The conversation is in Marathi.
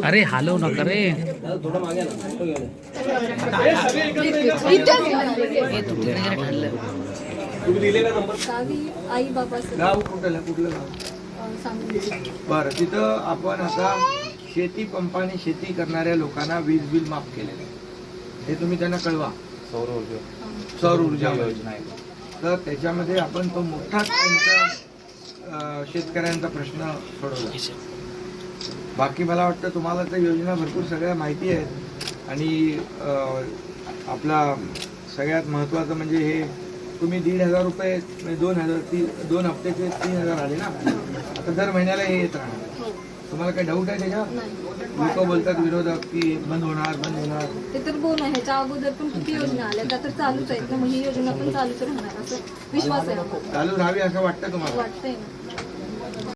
अरे हालव नका रे. आई बाबा गाव कुठलं गाव? बरं, तिथं आपण आता शेती पंपाने शेती करणाऱ्या लोकांना वीज बिल माफ केलेलं आहे. हे तुम्ही त्यांना कळवा. सौर ऊर्जा योजना आहे. तर त्याच्यामध्ये आपण तो मोठाच त्यांचा शेतकऱ्यांचा प्रश्न सोडवला. बाकी मला वाटतं तुम्हाला तर योजना भरपूर सगळ्या माहिती आहेत. आणि आपला सगळ्यात महत्त्वाचं म्हणजे हे तुम्ही 1,500 रुपये 2 हप्त्याचे 3,000 आले ना. आता दर महिन्याला हे येत राहणार. तुम्हाला काही डाऊट आहे त्याच्यावर? लोक बोलतात विरोधक की बंद होणार. ते तर बोल आहे. ह्याच्या अगोदर पण किती योजना आल्या त्या तर चालूच आहेत ना. मग ही योजना पण चालूच राहणार असं विश्वास आहे. चालू राहावी असं वाटतं तुम्हाला? वाटतंय ना.